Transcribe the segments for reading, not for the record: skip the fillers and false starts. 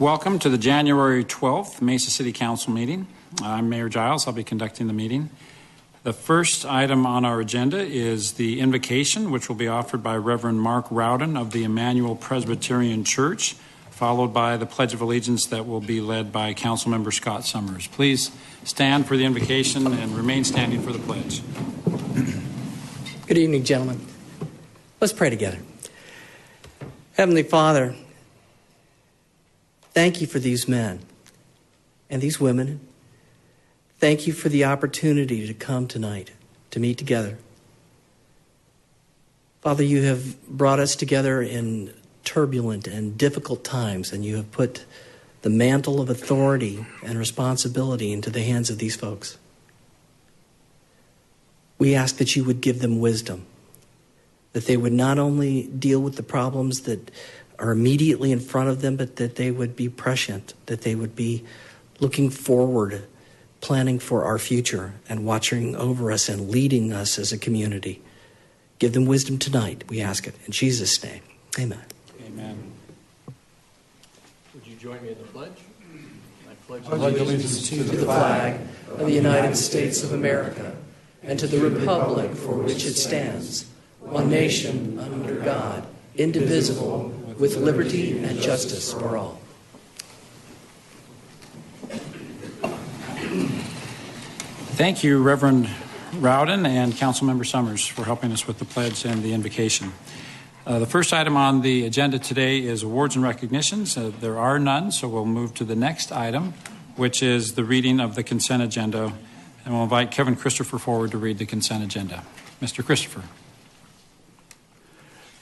Welcome to the January 12th Mesa City Council meeting. I'm Mayor Giles. I'll be conducting the meeting. The first item on our agenda is the invocation, which will be offered by Reverend Mark Rowden of the Emmanuel Presbyterian Church, followed by the Pledge of Allegiance that will be led by Councilmember Scott Summers. Please stand for the invocation and remain standing for the pledge. Good evening, gentlemen. Let's pray together. Heavenly Father, thank you for these men and these women. Thank you for the opportunity to come tonight, to meet together. Father, you have brought us together in turbulent and difficult times, and you have put the mantle of authority and responsibility into the hands of these folks. We ask that you would give them wisdom, that they would not only deal with the problems that are immediately in front of them, but that they would be prescient, that they would be looking forward, planning for our future, and watching over us and leading us as a community. Give them wisdom tonight, we ask it. In Jesus' name, amen. Amen. Would you join me in the pledge? I pledge allegiance to the flag of the United States of America and to the republic for which it stands, one nation under God, indivisible, with liberty and justice for all. Thank you, Reverend Rowden and Councilmember Summers, for helping us with the pledge and the invocation. The first item on the agenda today is awards and recognitions. There are none, so we'll move to the next item, which is the reading of the consent agenda. And we'll invite Kevin Christopher forward to read the consent agenda. Mr. Christopher.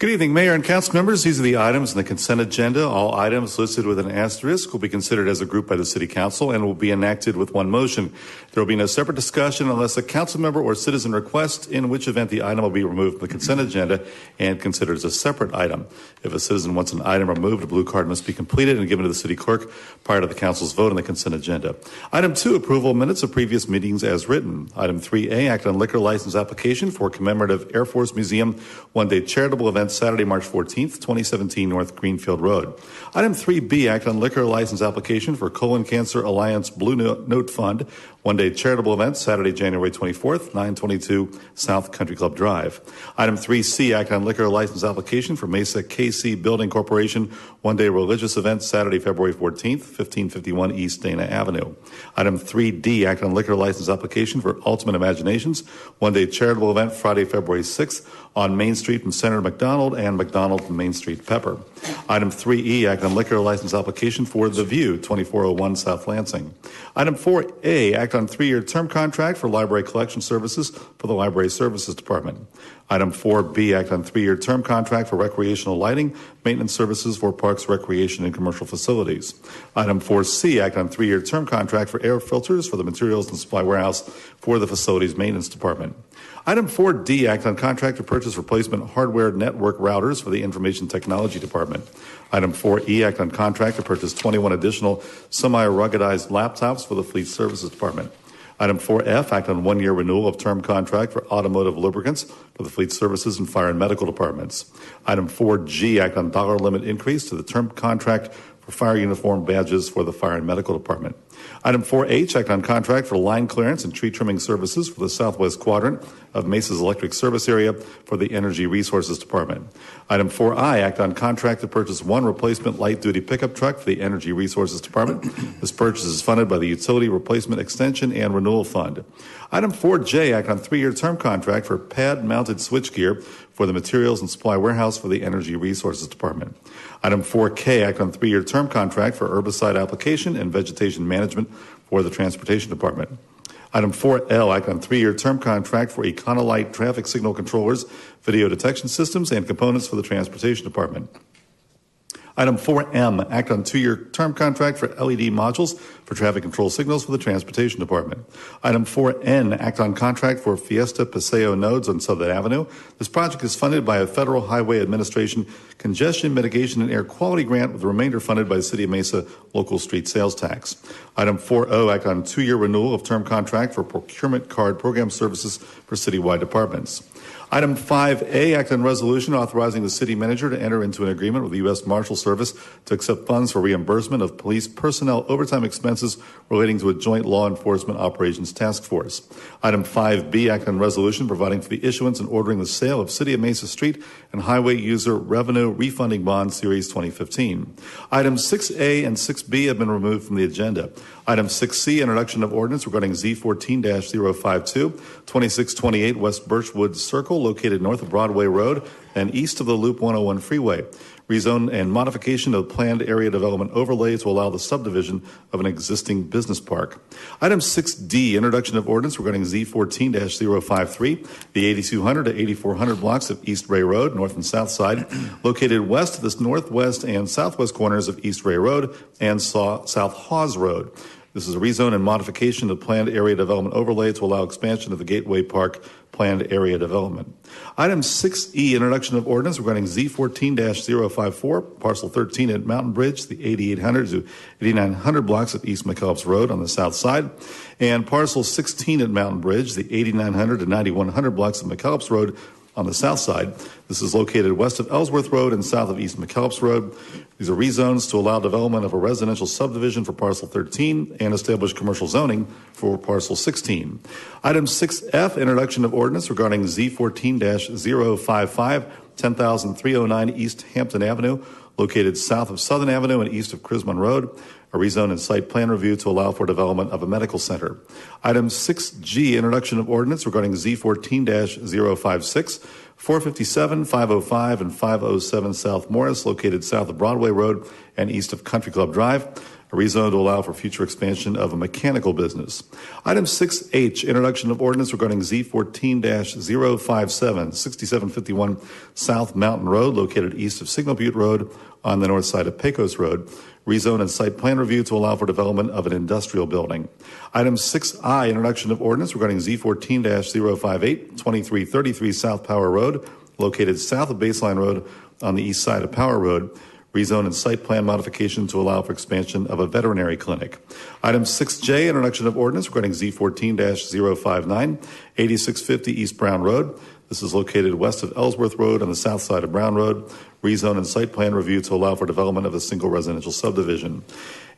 Good evening, Mayor and Council members. These are the items in the consent agenda. All items listed with an asterisk will be considered as a group by the City Council and will be enacted with one motion. There will be no separate discussion unless a council member or citizen requests, in which event the item will be removed from the consent agenda and considered as a separate item. If a citizen wants an item removed, a blue card must be completed and given to the City Clerk prior to the Council's vote on the consent agenda. Item 2, approval of minutes of previous meetings as written. Item 3A, act on liquor license application for commemorative Air Force Museum one-day charitable event Saturday, March 14th, 2017, North Greenfield Road. Item 3B, act on liquor license application for Colon Cancer Alliance Blue Note Fund one-day charitable event Saturday, January 24th, 922 South Country Club Drive. Item 3C, act on liquor license application for Mesa KC Building Corporation one-day religious event Saturday, February 14th, 1551 East Dana Avenue. Item 3D, act on liquor license application for Ultimate Imaginations one-day charitable event Friday, February 6th on Main Street from Senator McDonald and McDonald from Main Street Pepper. Item 3E, act on liquor license application for The View, 2401 South Lansing. Item 4A, act on 3-year term contract for library collection services for the Library Services Department. Item 4B, act on 3-year term contract for recreational lighting, maintenance services for parks, recreation, and commercial facilities. Item 4C, act on 3-year term contract for air filters for the Materials and Supply Warehouse for the Facilities Maintenance Department. Item 4D, act on contract to purchase replacement hardware network routers for the Information Technology Department. Item 4E, act on contract to purchase 21 additional semi-ruggedized laptops for the Fleet Services Department. Item 4F, act on 1-year renewal of term contract for automotive lubricants for the Fleet Services and Fire and Medical Departments. Item 4G, act on dollar limit increase to the term contract for fire uniform badges for the Fire and Medical Department. Item 4H, act on contract for line clearance and tree trimming services for the Southwest Quadrant of Mesa's electric service area for the Energy Resources Department. Item 4I, act on contract to purchase 1 replacement light-duty pickup truck for the Energy Resources Department. This purchase is funded by the Utility Replacement Extension and Renewal Fund. Item 4J, act on 3-year term contract for pad-mounted switchgear for the Materials and Supply Warehouse for the Energy Resources Department. Item 4K, act on 3-year term contract for herbicide application and vegetation management for the Transportation Department. Item 4L, act on 3-year term contract for Econolite traffic signal controllers, video detection systems, and components for the Transportation Department. Item 4M, act on 2-year term contract for LED modules for traffic control signals for the Transportation Department. Item 4N, act on contract for Fiesta Paseo nodes on Southern Avenue. This project is funded by a Federal Highway Administration Congestion Mitigation and Air Quality Grant, with the remainder funded by the City of Mesa Local Street Sales Tax. Item 4O, act on 2-year renewal of term contract for procurement card program services for citywide departments. Item 5A, act on resolution authorizing the city manager to enter into an agreement with the U.S. Marshal Service to accept funds for reimbursement of police personnel overtime expenses relating to a joint law enforcement operations task force. Item 5B, act on resolution providing for the issuance and ordering the sale of City of Mesa Street and Highway User Revenue Refunding Bond Series 2015. Items 6A and 6B have been removed from the agenda. Item 6C, introduction of ordinance regarding Z14-052, 2628 West Birchwood Circle, located north of Broadway Road and east of the Loop 101 freeway. Rezone and modification of planned area development overlay to allow the subdivision of an existing business park. Item 6D, introduction of ordinance regarding Z14-053, the 8200 to 8400 blocks of East Ray Road, north and south side, located west of the northwest and southwest corners of East Ray Road and South Hawes Road. This is a rezone and modification of planned area development overlay to allow expansion of the Gateway Park planned area development. Item 6E, introduction of ordinance regarding Z14-054, parcel 13 at Mountain Bridge, the 8800 to 8900 blocks of East McKellips Road on the south side, and parcel 16 at Mountain Bridge, the 8900 to 9100 blocks of McKellips Road on the south side. This is located west of Ellsworth Road and south of East McKellips Road. These are rezones to allow development of a residential subdivision for parcel 13 and establish commercial zoning for parcel 16. Item 6F, introduction of ordinance regarding Z14-055, 10,309 East Hampton Avenue, located south of Southern Avenue and east of Crismon Road, a rezone and site plan review to allow for development of a medical center. Item 6G, introduction of ordinance regarding Z14-056, 457, 505, and 507 South Morris, located south of Broadway Road and east of Country Club Drive, a rezone to allow for future expansion of a mechanical business. Item 6H, introduction of ordinance regarding Z14-057, 6751 South Mountain Road, located east of Signal Butte Road on the north side of Pecos Road, rezone and site plan review to allow for development of an industrial building. Item 6I, introduction of ordinance regarding Z14-058, 2333 South Power Road, located south of Baseline Road on the east side of Power Road, rezone and site plan modification to allow for expansion of a veterinary clinic. Item 6J, introduction of ordinance regarding Z14-059, 8650 East Brown Road. This is located west of Ellsworth Road on the south side of Brown Road, rezone and site plan review to allow for development of a single residential subdivision.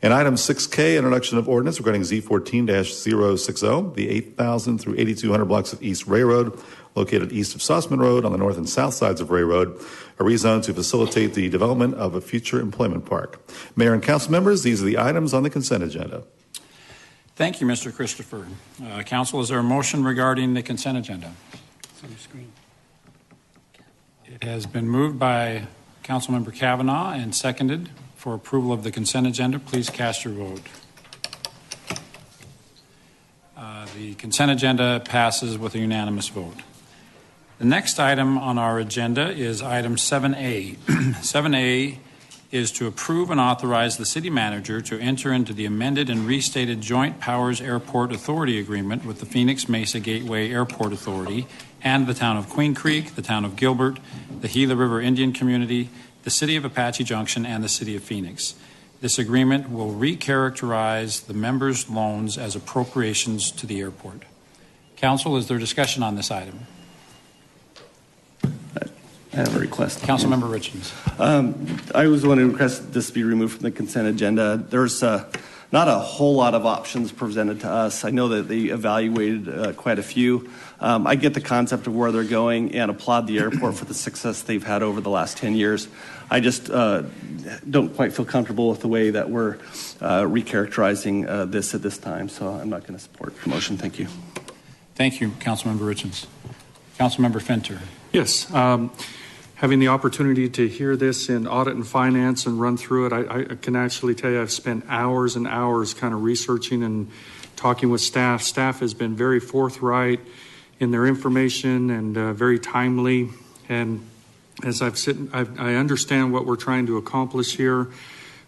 And item 6K, introduction of ordinance regarding Z14-060, the 8,000 through 8,200 blocks of East Ray Road, located east of Sussman Road on the north and south sides of Ray Road, a rezone to facilitate the development of a future employment park. Mayor and council members, these are the items on the consent agenda. Thank you, Mr. Christopher. Council, is there a motion regarding the consent agenda? It's on the screen. It has been moved by Councilmember Kavanaugh and seconded for approval of the consent agenda. Please cast your vote. The consent agenda passes with a unanimous vote. The next item on our agenda is item 7A. 7A is to approve and authorize the city manager to enter into the amended and restated Joint Powers Airport Authority Agreement with the Phoenix Mesa Gateway Airport Authority and the town of Queen Creek, the town of Gilbert, the Gila River Indian Community, the city of Apache Junction, and the city of Phoenix. This agreement will recharacterize the members' loans as appropriations to the airport. Council, is there discussion on this item? I have a request. Councilmember Richards. I was going to request this be removed from the consent agenda. There's not a whole lot of options presented to us. I know that they evaluated quite a few. I get the concept of where they're going and applaud the airport for the success they've had over the last 10 years. I just don't quite feel comfortable with the way that we're recharacterizing this at this time, so I'm not going to support the motion. Thank you. Thank you, Councilmember Richards. Councilmember Fenter. Yes. Having the opportunity to hear this in audit and finance and run through it, I can actually tell you I've spent hours and hours kind of researching and talking with staff. Staff has been very forthright in their information and very timely. And as I understand what we're trying to accomplish here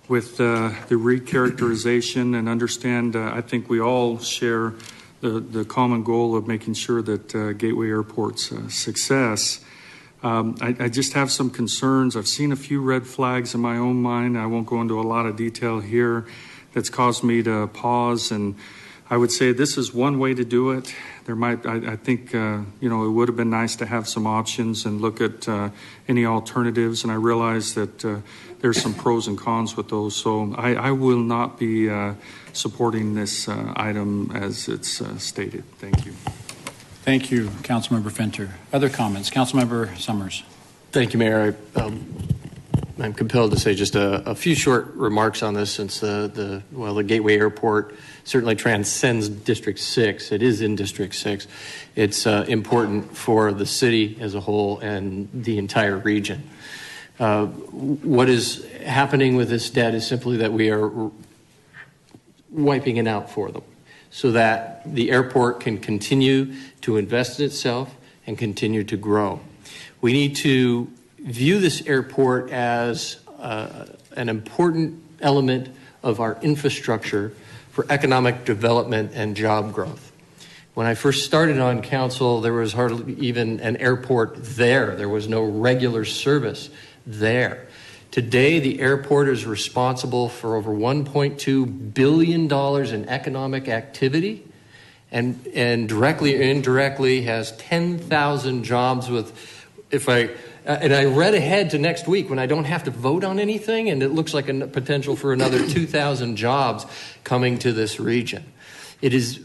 with the recharacterization and understand, I think we all share the common goal of making sure that Gateway Airport's success. I just have some concerns. I've seen a few red flags in my own mind. I won't go into a lot of detail here that's caused me to pause. And I would say this is one way to do it. There might, I think, it would have been nice to have some options and look at any alternatives. And I realize that there's some pros and cons with those. So I will not be supporting this item as it's stated. Thank you. Thank you, Councilmember Fenter. Other comments? Councilmember Summers. Thank you, Mayor. I'm compelled to say just a few short remarks on this, since the Gateway Airport certainly transcends District 6. It is in District 6. It's important for the city as a whole and the entire region. What is happening with this debt is simply that we are wiping it out for them so that the airport can continue to invest in itself and continue to grow. We need to view this airport as an important element of our infrastructure for economic development and job growth. When I first started on council, there was hardly even an airport there. There was no regular service there. Today, the airport is responsible for over $1.2 billion in economic activity and directly or indirectly has 10,000 jobs and I read ahead to next week when I don't have to vote on anything, and it looks like a potential for another 2,000 jobs coming to this region. It is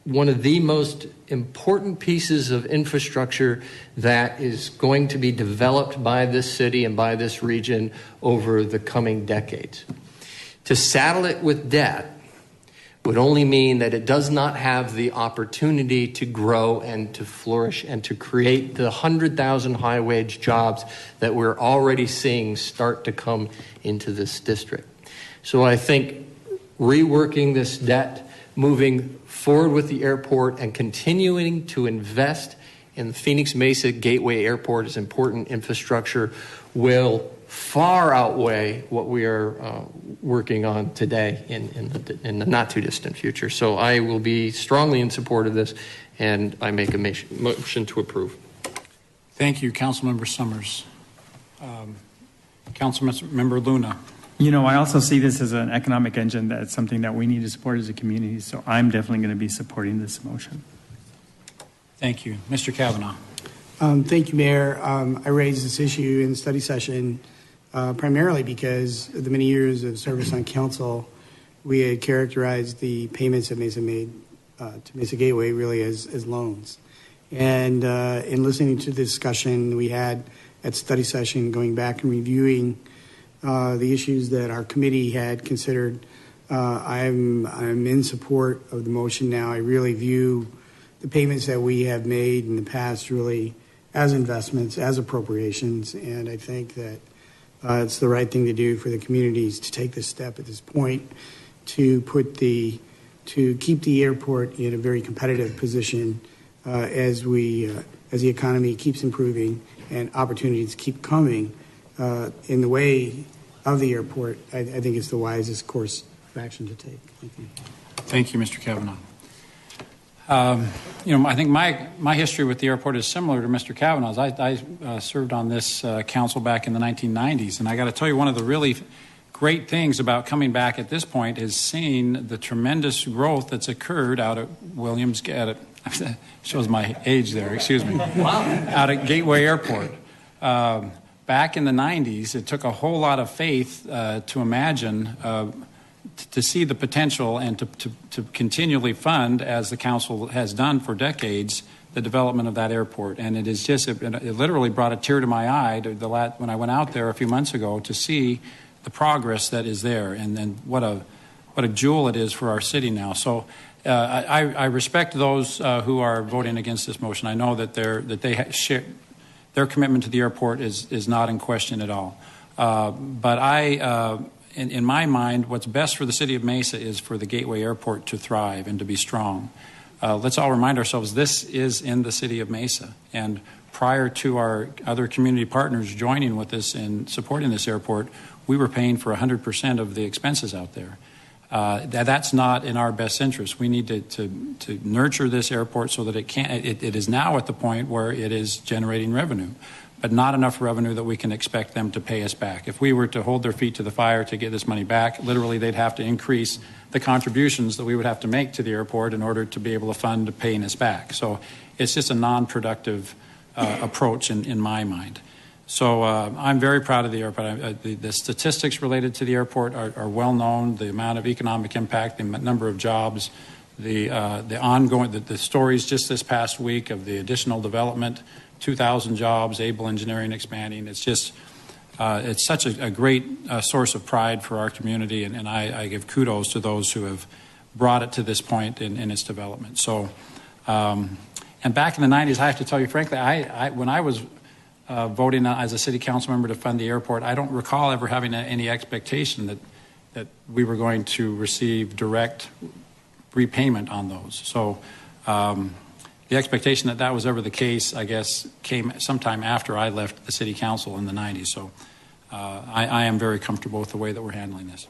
one of the most important pieces of infrastructure that is going to be developed by this city and by this region over the coming decades. To saddle it with debt would only mean that it does not have the opportunity to grow and to flourish and to create the 100,000 high-wage jobs that we're already seeing start to come into this district. So I think reworking this debt, moving forward with the airport, and continuing to invest in the Phoenix Mesa Gateway Airport as important infrastructure will far outweigh what we are working on today in the not too distant future. So I will be strongly in support of this, and I make a motion to approve. Thank you, Councilmember Summers. Councilmember Luna. I also see this as an economic engine that's something that we need to support as a community. So I'm definitely going to be supporting this motion. Thank you. Mr. Kavanaugh. Thank you, Mayor. I raised this issue in the study session primarily because of the many years of service on council. We had characterized the payments that Mesa made to Mesa Gateway really as loans. And in listening to the discussion we had at study session, going back and reviewing the issues that our committee had considered, I'm in support of the motion now. I really view the payments that we have made in the past really as investments, as appropriations, and I think that it's the right thing to do for the communities to take this step at this point to keep the airport in a very competitive position as the economy keeps improving and opportunities keep coming in the way of the airport. I think it's the wisest course of action to take. Thank you. Thank you, Mr. Kavanaugh. I think my history with the airport is similar to Mr. Kavanaugh's. I served on this council back in the 1990s, and I got to tell you, one of the really great things about coming back at this point is seeing the tremendous growth that's occurred out at Williams, shows my age there, excuse me, out at Gateway Airport. Back in the 90s, it took a whole lot of faith to imagine to see the potential and to continually fund, as the council has done for decades, the development of that airport. And it is just, it literally brought a tear to my eye when I went out there a few months ago to see the progress that is there and what a jewel it is for our city now. So I respect those who are voting against this motion. I know that their commitment to the airport is not in question at all. But in my mind, what's best for the city of Mesa is for the Gateway Airport to thrive and to be strong. Let's all remind ourselves this is in the city of Mesa. And prior to our other community partners joining with us in supporting this airport, we were paying for 100% of the expenses out there. That's not in our best interest. We need to nurture this airport so that it is now at the point where it is generating revenue. but not enough revenue that we can expect them to pay us back. If we were to hold their feet to the fire to get this money back, literally they'd have to increase the contributions that we would have to make to the airport in order to be able to fund paying us back. So it's just a non-productive approach in my mind. So I'm very proud of the airport. The statistics related to the airport are well known, the amount of economic impact, the number of jobs, the ongoing, the stories just this past week of the additional development, 2,000 jobs, Able Engineering expanding. It's just, it's such a great source of pride for our community, and I give kudos to those who have brought it to this point in its development. So, and back in the 90s, I have to tell you frankly, when I was voting as a city council member to fund the airport, I don't recall ever having any expectation that we were going to receive direct repayment on those. So the expectation that was ever the case, I guess, came sometime after I left the city council in the 90s. So I am very comfortable with the way that we're handling this.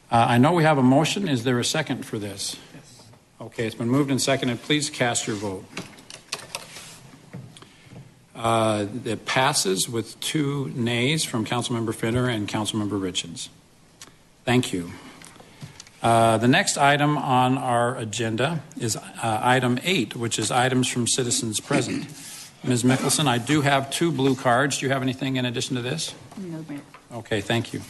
I know we have a motion. Is there a second for this? Yes. Okay, it's been moved and seconded. Please cast your vote. It passes with 2 nays from Councilmember Finner and Councilmember Richards. Thank you. The next item on our agenda is item 8, which is items from citizens present. Ms. Mickelson, I do have 2 blue cards. Do you have anything in addition to this? No, Mayor. Okay, thank you.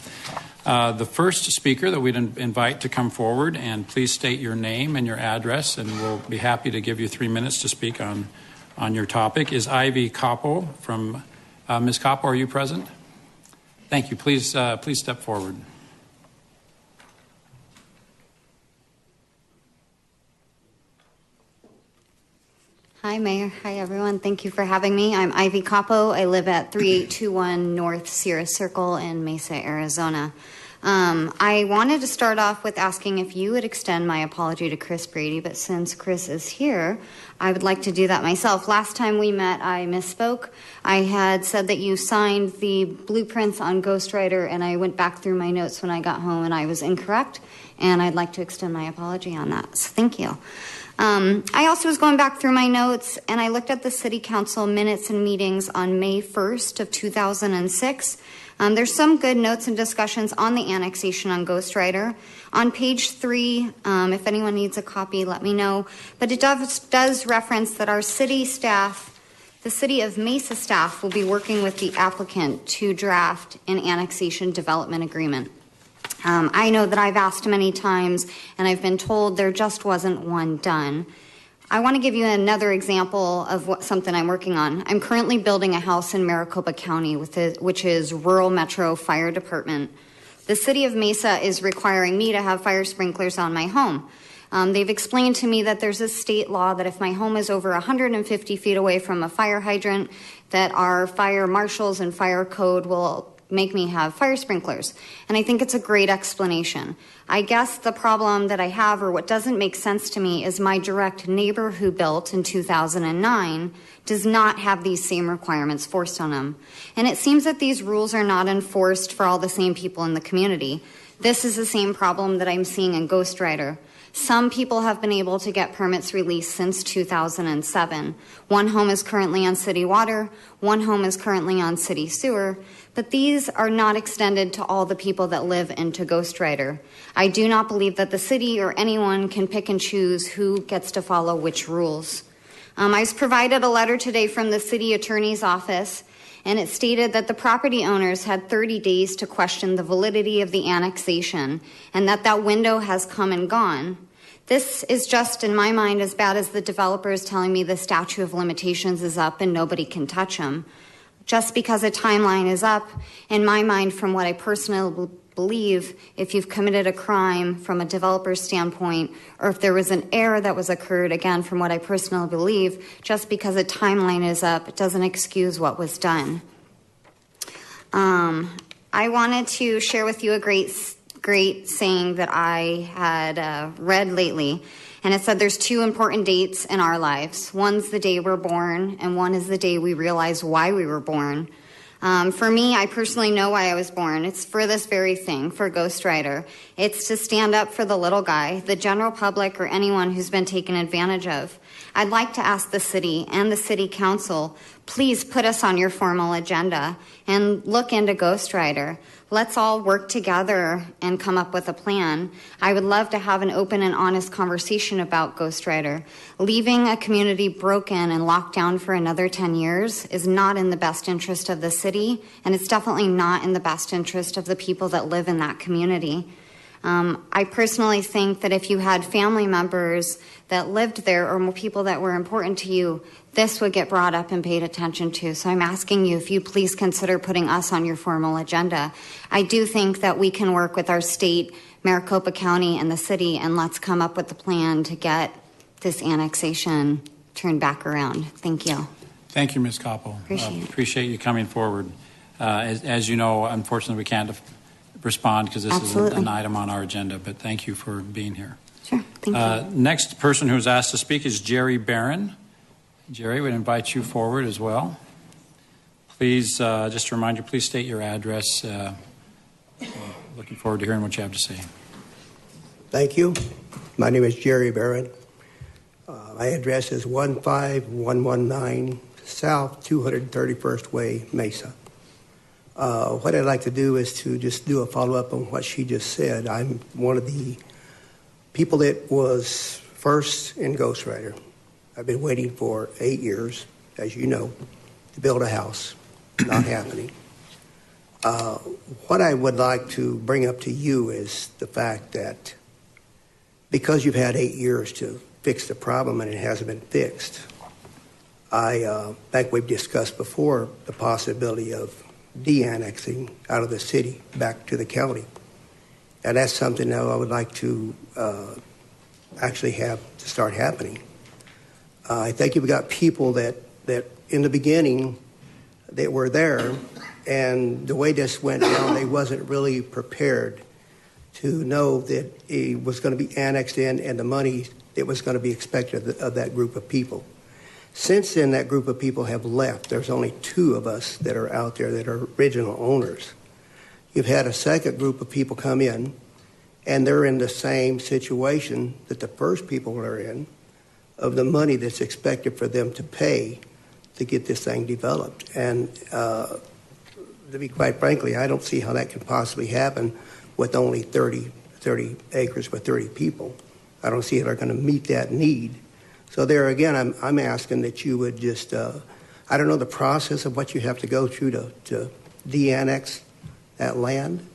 The first speaker that we'd invite to come forward, and please state your name and your address, and we'll be happy to give you 3 minutes to speak on your topic, is Ivy Capo from, Ms. Capo, are you present? Thank you. Please step forward. Hi, Mayor. Hi, everyone. Thank you for having me. I'm Ivy Capo. I live at 3821 North Sierra Circle in Mesa, Arizona. I wanted to start off with asking if you would extend my apology to Chris Brady, but since Chris is here, I would like to do that myself. Last time we met, I misspoke. I had said that you signed the blueprints on Ghostwriter, and I went back through my notes when I got home, and I was incorrect, and I'd like to extend my apology on that. So thank you. I also was going back through my notes, and I looked at the City Council minutes and meetings on May 1st of 2006. There's some good notes and discussions on the annexation on Ghostwriter. On page 3, if anyone needs a copy, let me know. But it does reference that our city staff, the City of Mesa staff, will be working with the applicant to draft an annexation development agreement. I know that I've asked many times, and I've been told there just wasn't one done. I want to give you another example of something I'm working on. I'm currently building a house in Maricopa County, which is Rural Metro Fire Department. The City of Mesa is requiring me to have fire sprinklers on my home. They've explained to me that there's a state law that if my home is over 150 feet away from a fire hydrant, that our fire marshals and fire code will make me have fire sprinklers. And I think it's a great explanation. I guess the problem that I have, or what doesn't make sense to me, is my direct neighbor who built in 2009 does not have these same requirements forced on him. And it seems that these rules are not enforced for all the same people in the community. This is the same problem that I'm seeing in Ghostwriter. Some people have been able to get permits released since 2007. One home is currently on city water, one home is currently on city sewer, but these are not extended to all the people that live into Ghostwriter. I do not believe that the city or anyone can pick and choose who gets to follow which rules. I was provided a letter today from the city attorney's office, and it stated that the property owners had 30 days to question the validity of the annexation, and that window has come and gone. This is just, in my mind, as bad as the developers telling me the statute of limitations is up and nobody can touch them. Just because a timeline is up, in my mind, from what I personally believe, if you've committed a crime from a developer's standpoint, or if there was an error that was occurred, again, from what I personally believe, just because a timeline is up, it doesn't excuse what was done. I wanted to share with you a great saying that I had read lately, and it said there's 2 important dates in our lives. One's the day we're born, and one is the day we realize why we were born. For me, I personally know why I was born. It's for this very thing, for Ghostwriter. It's to stand up for the little guy, the general public, or anyone who's been taken advantage of. I'd like to ask the city and the city council, please put us on your formal agenda and look into Ghost Rider. Let's all work together and come up with a plan. I would love to have an open and honest conversation about Ghost Rider. Leaving a community broken and locked down for another 10 years is not in the best interest of the city, and it's definitely not in the best interest of the people that live in that community. I personally think that if you had family members that lived there or more people that were important to you, this would get brought up and paid attention to. So I'm asking you if you please consider putting us on your formal agenda. I do think that we can work with our state, Maricopa County, and the city, and let's come up with a plan to get this annexation turned back around. Thank you. Thank you, Ms. Coppo. Appreciate you coming forward. As you know, unfortunately, we can't respond because this is an item on our agenda, but thank you for being here. Sure, thank you. Next person who's asked to speak is Jerry Barron. Jerry, we'd invite you forward as well. Please, just to remind you, please state your address. Looking forward to hearing what you have to say. Thank you. My name is Jerry Barron. My address is 15119 South 231st Way, Mesa. What I'd like to do is to just do a follow-up on what she just said. I'm one of the people that was first in Ghost Rider. I've been waiting for 8 years, as you know, to build a house. Not happening. What I would like to bring up to you is the fact that because you've had 8 years to fix the problem and it hasn't been fixed, I think we've discussed before the possibility of de-annexing out of the city back to the county. And that's something that I would like to actually have to start happening. I think you've got people that in the beginning that were there, and the way this went down, they wasn't really prepared to know that it was going to be annexed in and the money that was going to be expected of that group of people. Since then, that group of people have left. There's only 2 of us that are out there that are original owners. You've had a second group of people come in, and they're in the same situation that the first people are in, of the money that's expected for them to pay to get this thing developed. And to be quite frankly, I don't see how that can possibly happen with only 30 acres with 30 people. I don't see how they're going to meet that need. So there again, I'm asking that you would just, I don't know the process of what you have to go through to de-annex that land,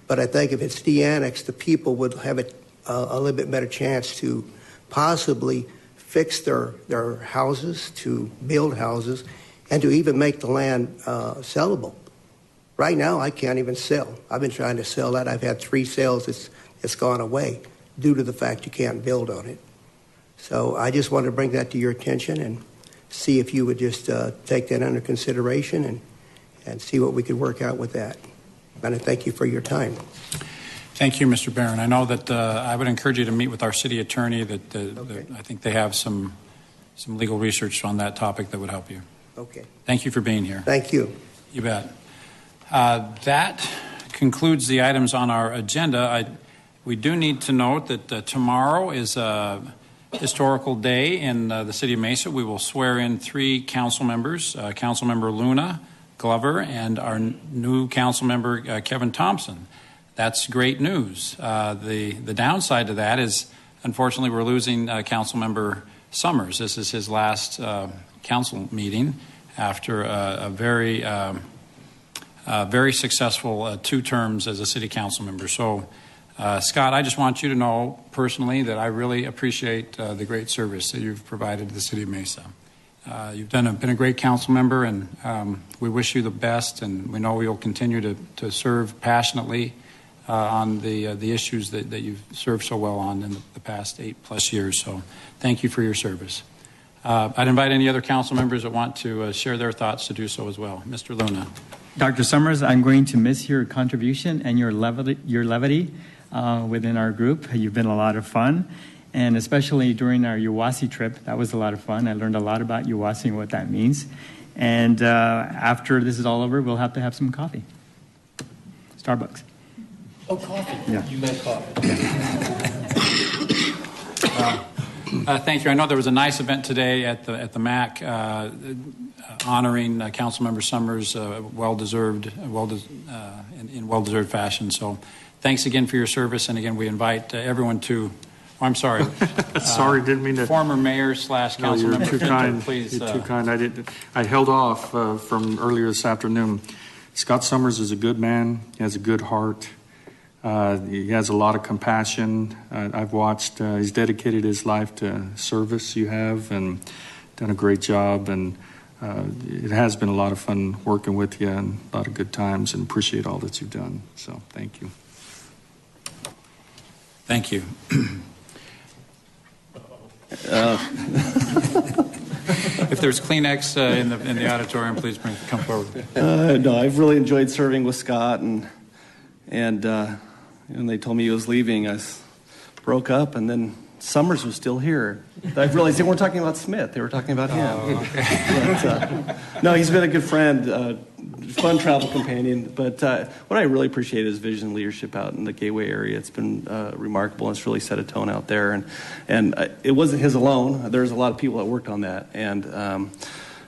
but I think if it's de-annexed, the people would have a little bit better chance to possibly fix their houses, to build houses, and to even make the land sellable. Right now, I can't even sell. I've been trying to sell that. I've had 3 sales. It's gone away due to the fact you can't build on it. So I just wanted to bring that to your attention and see if you would just take that under consideration and see what we could work out with that. And I thank you for your time. Thank you, Mr. Barron. I know that I would encourage you to meet with our city attorney. That I think they have some legal research on that topic that would help you. Okay. Thank you for being here. Thank you. You bet. That concludes the items on our agenda. We do need to note that tomorrow is a historical day in the city of Mesa. We will swear in 3 council members, Councilmember Luna Glover and our new council member, Kevin Thompson. That's great news. The downside to that is, unfortunately, we're losing Councilmember Summers. This is his last council meeting after a very successful 2 terms as a city council member. So, Scott, I just want you to know personally that I really appreciate the great service that you've provided to the city of Mesa. You've been a great council member, and we wish you the best, and we know you'll continue to serve passionately on the issues that you've served so well on in the past 8+ years. So thank you for your service. I'd invite any other council members that want to share their thoughts to do so as well. Mr. Luna. Dr. Summers, I'm going to miss your contribution and your levity within our group. You've been a lot of fun, and especially during our Uwasi trip, that was a lot of fun. I learned a lot about Uwasi and what that means. And after this is all over, we'll have to have some coffee. Starbucks. Oh, coffee. Yeah. You meant coffee. Thank you. I know there was a nice event today at the MAC. honoring Councilmember Summers in well-deserved fashion. So thanks again for your service. And again, we invite everyone to, I'm sorry. Sorry, didn't mean to. Former mayor / council you're member. too kind. Please. You're too kind. I held off from earlier this afternoon. Scott Summers is a good man. He has a good heart. He has a lot of compassion. I've watched, he's dedicated his life to service you have and done a great job. And it has been a lot of fun working with you and a lot of good times, and appreciate all that you've done. So thank you. Thank you. If there's Kleenex in the auditorium, please come forward. No, I've really enjoyed serving with Scott, and when they told me he was leaving, I broke up, and then Summers was still here. I realized they weren't talking about Smith; they were talking about him. But, no, he's been a good friend, fun travel companion. But what I really appreciate is vision and leadership out in the Gateway area. It's been remarkable, and it's really set a tone out there. And it wasn't his alone. There's a lot of people that worked on that, and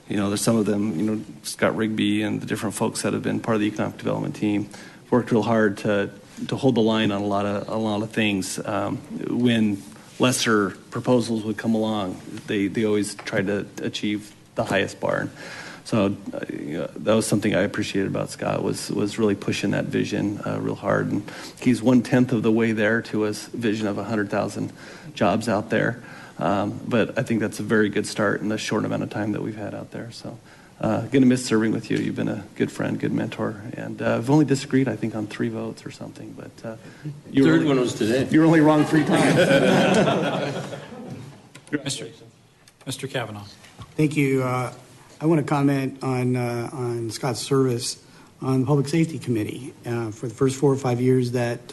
there's some of them, Scott Rigby and the different folks that have been part of the economic development team worked real hard to hold the line on a lot of things. When lesser proposals would come along, they always tried to achieve the highest bar. And so that was something I appreciated about Scott, was really pushing that vision real hard. And he's 1/10 of the way there to his vision of 100,000 jobs out there. But I think that's a very good start in the short amount of time that we've had out there. So going to miss serving with you. You've been a good friend, good mentor. And I've only disagreed, I think, on 3 votes or something. But Third one was today. You were only wrong 3 times. Mr. Kavanaugh. Thank you. I want to comment on Scott's service on the Public Safety Committee. For the first 4 or 5 years that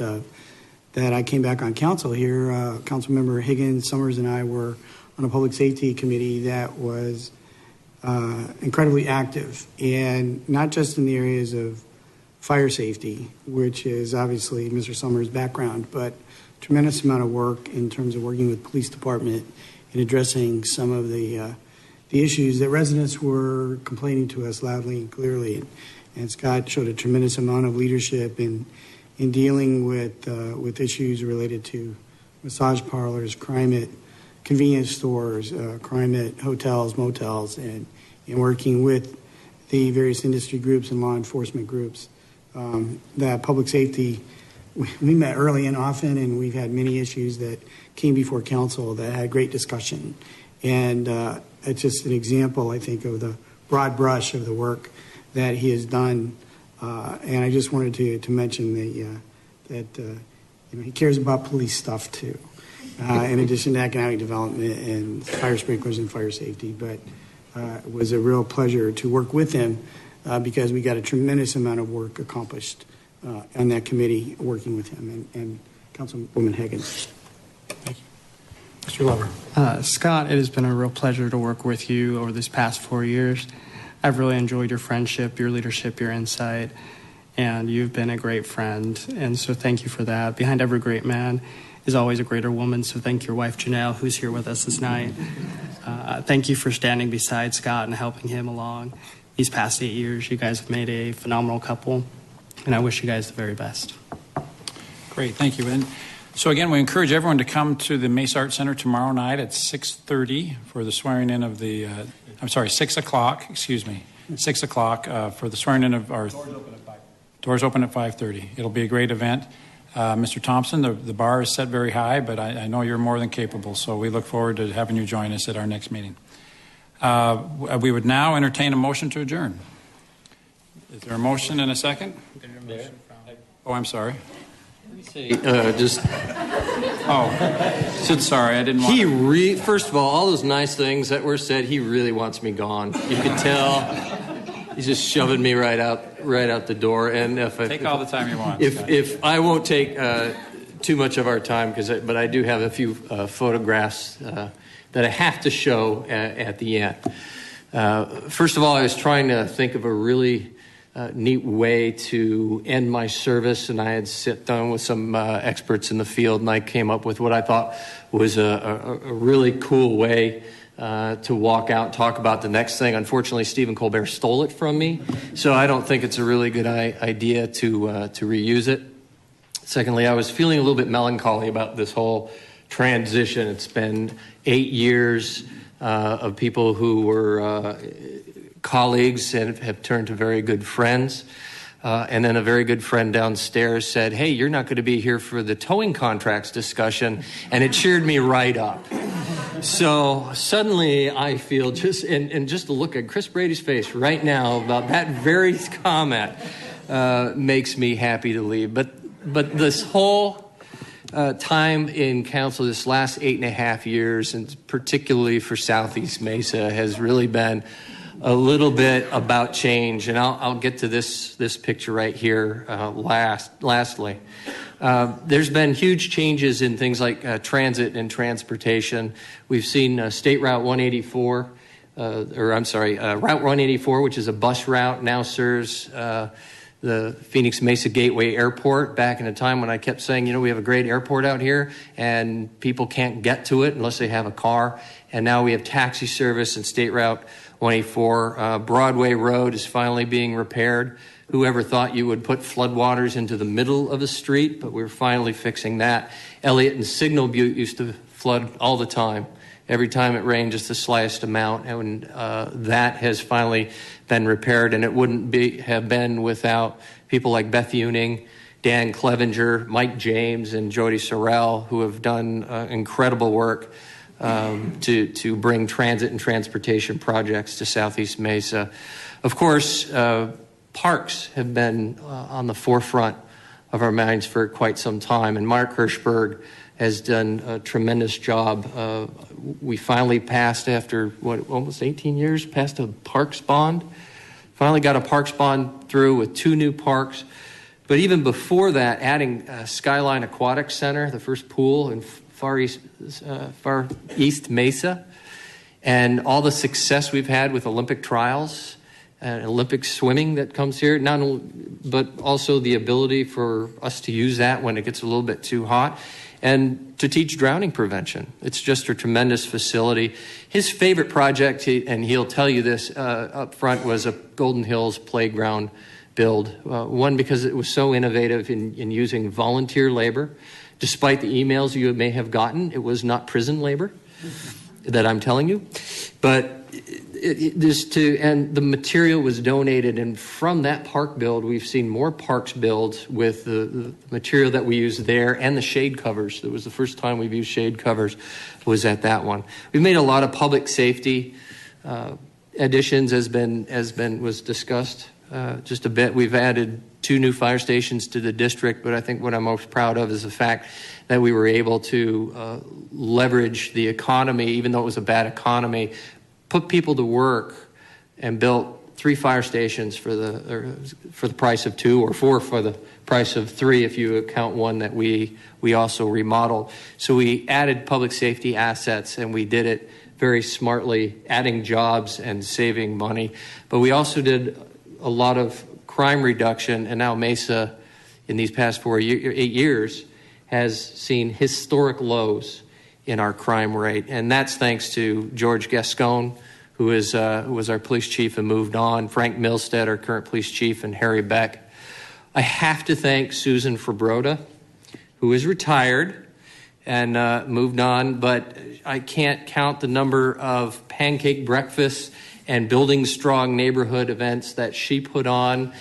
I came back on council here, Councilmember Higgins, Summers, and I were on a Public Safety Committee that was incredibly active, and not just in the areas of fire safety, which is obviously Mr. Summers' background, but tremendous amount of work in terms of working with police department in addressing some of the issues that residents were complaining to us loudly and clearly. And Scott showed a tremendous amount of leadership in dealing with issues related to massage parlors, crime at convenience stores, crime at hotels, motels, and working with the various industry groups and law enforcement groups. That public safety, we met early and often, and we've had many issues that came before council that had great discussion. And it's just an example, I think, of the broad brush of the work that he has done. And I just wanted to mention that he cares about police stuff too, in addition to economic development and fire sprinklers and fire safety. But it was a real pleasure to work with him because we got a tremendous amount of work accomplished on that committee working with him and Councilwoman Higgins. Thank you. Mr. Glover. Scott, it has been a real pleasure to work with you over this past 4 years. I've really enjoyed your friendship, your leadership, your insight, and you've been a great friend. And so thank you for that. Behind every great man is always a greater woman. So thank your wife, Janelle, who's here with us this night. Thank you for standing beside Scott and helping him along these past 8 years. You guys have made a phenomenal couple, and I wish you guys the very best. Great, thank you. And so again, we encourage everyone to come to the Mesa Art Center tomorrow night at 6:30 for the swearing in of the, 6 o'clock, 6 o'clock for the swearing in of our... Doors open at 5:30. It'll be a great event. Mr. Thompson, the bar is set very high, but I know you're more than capable, so we look forward to having you join us at our next meeting. We would now entertain a motion to adjourn. Is there a motion and a second? Oh, I'm sorry. Sorry, I didn't want... First of all those nice things that were said, he really wants me gone. You could tell. He's just shoving me right out the door. And take all the time you want. If I won't take too much of our time, but I do have a few photographs that I have to show at the end. First of all, I was trying to think of a really neat way to end my service, and I had sit down with some experts in the field, and I came up with what I thought was a really cool way to walk out and talk about the next thing. Unfortunately, Stephen Colbert stole it from me, so I don't think it's a really good idea to reuse it. Secondly, I was feeling a little bit melancholy about this whole transition. It's been 8 years of people who were colleagues and have turned to very good friends. And then a very good friend downstairs said, "Hey, you're not going to be here for the towing contracts discussion," and it cheered me right up. So suddenly I feel and just to look at Chris Brady's face right now about that very comment makes me happy to leave. But this whole time in council, this last 8.5 years, and particularly for Southeast Mesa, has really been a little bit about change, and I'll get to this picture right here lastly. There's been huge changes in things like transit and transportation. We've seen State Route 184, Route 184, which is a bus route, now serves the Phoenix Mesa Gateway Airport. Back in a time when I kept saying, we have a great airport out here, and people can't get to it unless they have a car. And now we have taxi service and State Route 184. Broadway Road is finally being repaired. Whoever thought you would put floodwaters into the middle of the street, but we're finally fixing that. Elliott and Signal Butte used to flood all the time. Every time it rained, just the slightest amount, and that has finally been repaired, and it wouldn't have been without people like Beth Uning, Dan Clevenger, Mike James, and Jody Sorrell, who have done incredible work to bring transit and transportation projects to Southeast Mesa. Of course, parks have been on the forefront of our minds for quite some time, and Mark Hirschberg has done a tremendous job. We finally passed, after almost 18 years, passed a parks bond. Finally got a parks bond through with 2 new parks. But even before that, adding Skyline Aquatic Center, the first pool in Far East Mesa, and all the success we've had with Olympic trials and Olympic swimming that comes here, but also the ability for us to use that when it gets a little bit too hot, and to teach drowning prevention. It's just a tremendous facility. His favorite project, and he'll tell you this up front, was a Golden Hills playground build. One, because it was so innovative in using volunteer labor. Despite the emails you may have gotten, it was not prison labor that I'm telling you. But and the material was donated, and from that park build, we've seen more parks built with the material that we used there and the shade covers. It was the first time we've used shade covers, was at that one. We've made a lot of public safety additions, as was discussed just a bit. We've added 2 new fire stations to the district, but I think what I'm most proud of is the fact that we were able to leverage the economy, even though it was a bad economy, put people to work, and built 3 fire stations for the price of 2, or 4 for the price of 3 if you count one that we also remodeled. So we added public safety assets, and we did it very smartly, adding jobs and saving money. But we also did a lot of crime reduction, and now Mesa, in these past 8 years, has seen historic lows in our crime rate, and that's thanks to George Gascon, who was our police chief and moved on, Frank Milstead, our current police chief, and Harry Beck. I have to thank Susan Fabroda, who is retired and moved on, but I can't count the number of pancake breakfasts and building strong neighborhood events that she put on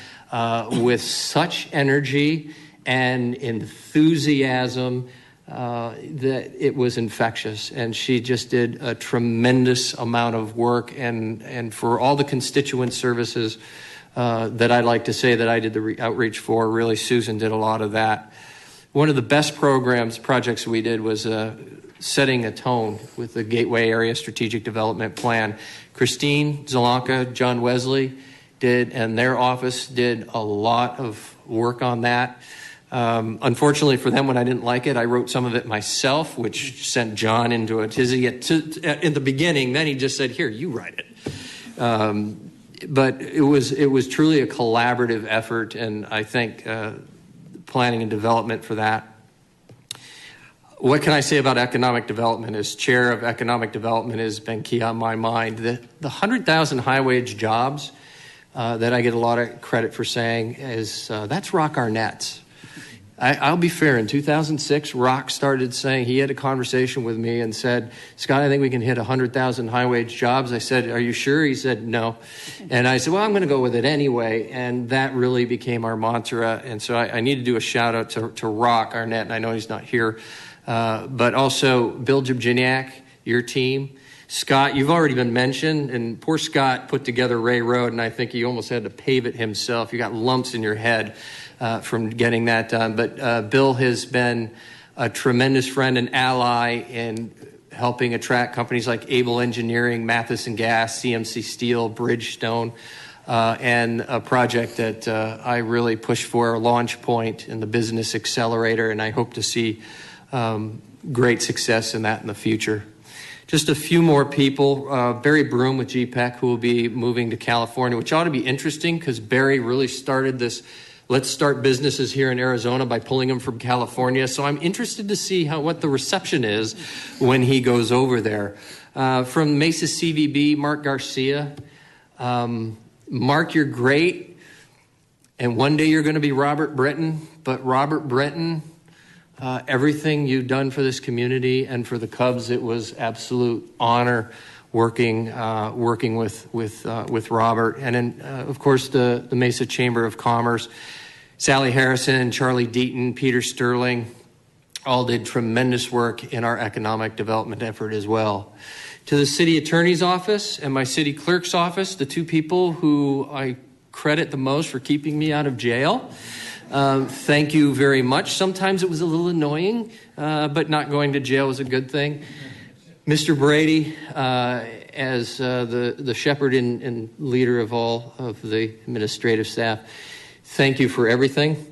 with such energy and enthusiasm that it was infectious. And she just did a tremendous amount of work. And for all the constituent services that I'd like to say that I did the outreach for, really Susan did a lot of that. One of the best projects we did was setting a tone with the Gateway Area Strategic Development Plan. Christine Zelanka, John Wesley and their office did a lot of work on that. Unfortunately for them, when I didn't like it, I wrote some of it myself, which sent John into a tizzy in the beginning. Then he just said, "Here, you write it." But it was truly a collaborative effort, and I think planning and development for that. What can I say about economic development? As chair of economic development has been key on my mind. The 100,000 high-wage jobs that I get a lot of credit for saying is that's Rock Arnett's. I'll be fair. In 2006, Rock started saying, he had a conversation with me and said, Scott, I think we can hit 100,000 high-wage jobs. I said, are you sure? He said, no. And I said, well, I'm going to go with it anyway. And that really became our mantra. And so I need to do a shout-out to Rock Arnett, and I know he's not here, but also Bill Jibginiak, your team. Scott, you've already been mentioned, and poor Scott put together Ray Road, and I think he almost had to pave it himself. You got lumps in your head from getting that done. But Bill has been a tremendous friend and ally in helping attract companies like Able Engineering, Matheson Gas, CMC Steel, Bridgestone, and a project that I really push for, Launch Point and the Business Accelerator, and I hope to see great success in that in the future. Just a few more people. Barry Broom with GPEC, who will be moving to California, which ought to be interesting because Barry really started this let's start businesses here in Arizona by pulling them from California. So I'm interested to see what the reception is when he goes over there. From Mesa CVB, Mark Garcia. Mark, you're great. And one day you're going to be Robert Britton. But Robert Britton, everything you've done for this community and for the Cubs, it was absolute honor working with Robert. And then, of course, the Mesa Chamber of Commerce. Sally Harrison, Charlie Deaton, Peter Sterling, all did tremendous work in our economic development effort as well. To the city attorney's office and my city clerk's office, the two people who I credit the most for keeping me out of jail, thank you very much. Sometimes it was a little annoying, but not going to jail was a good thing. Mr. Brady, as the shepherd and leader of all of the administrative staff, thank you for everything.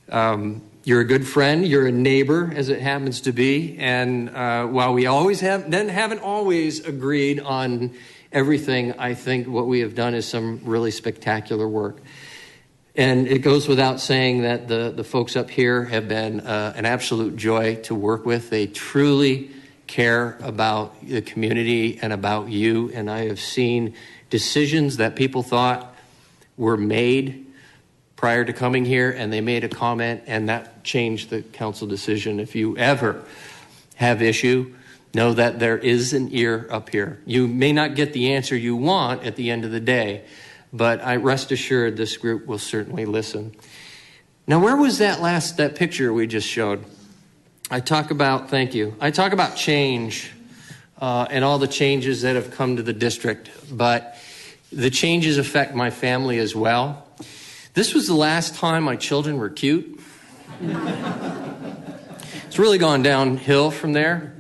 You're a good friend. You're a neighbor, as it happens to be. And while we haven't always agreed on everything, I think what we have done is some really spectacular work. And it goes without saying that the folks up here have been an absolute joy to work with. They truly care about the community and about you. And I have seen decisions that people thought were made prior to coming here, and they made a comment, and that changed the council decision. If you ever have issue, know that there is an ear up here. You may not get the answer you want at the end of the day, but I rest assured this group will certainly listen. Now, where was that picture we just showed? I talk about change and all the changes that have come to the district, but the changes affect my family as well. This was the last time my children were cute. It's really gone downhill from there.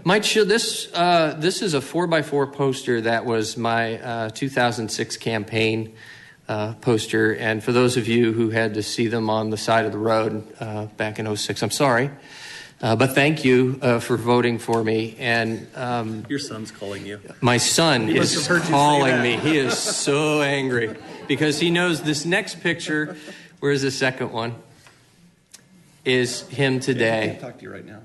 This is a 4x4 poster that was my 2006 campaign poster. And for those of you who had to see them on the side of the road back in 2006, I'm sorry. But thank you for voting for me. And your son's calling you. My son is calling me. He is so angry because he knows this next picture, where's the second one, is him today. I can't talk to you right now.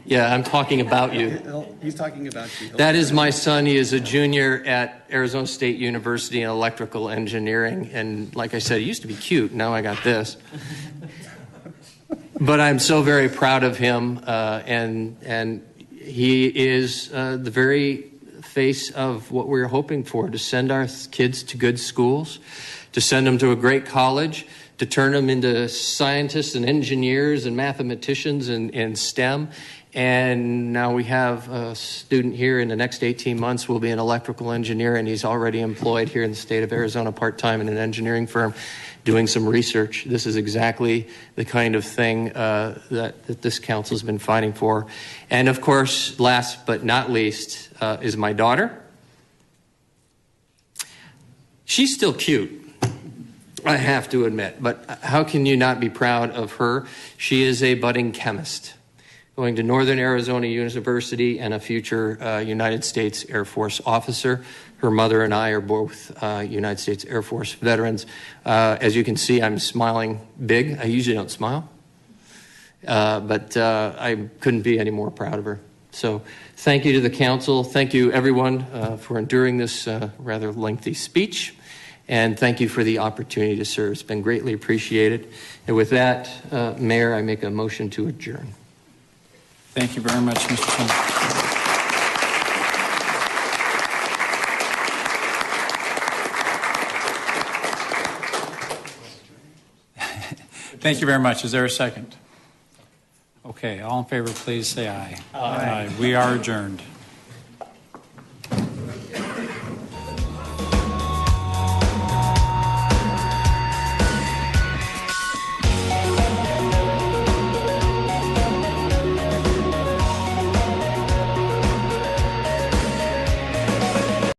Yeah, I'm talking about you. He's talking about you. That is my son. He is a junior at Arizona State University in electrical engineering. And like I said, he used to be cute. Now I got this. But I'm so very proud of him, and he is the very face of what we're hoping for, to send our kids to good schools, to send them to a great college, to turn them into scientists and engineers and mathematicians in STEM. And now we have a student here in the next 18 months will be an electrical engineer, and he's already employed here in the state of Arizona part-time in an engineering firm doing some research. This is exactly the kind of thing that this council has been fighting for. And of course, last but not least, is my daughter. She's still cute, I have to admit, but how can you not be proud of her? She is a budding chemist, going to Northern Arizona University and a future United States Air Force officer. Her mother and I are both United States Air Force veterans. As you can see, I'm smiling big. I usually don't smile. but I couldn't be any more proud of her. So thank you to the council. Thank you, everyone, for enduring this rather lengthy speech. And thank you for the opportunity to serve. It's been greatly appreciated. And with that, Mayor, I make a motion to adjourn. Thank you very much, Mr. King. Thank you very much. Is there a second? Okay, all in favor, please say aye. Aye. We are adjourned.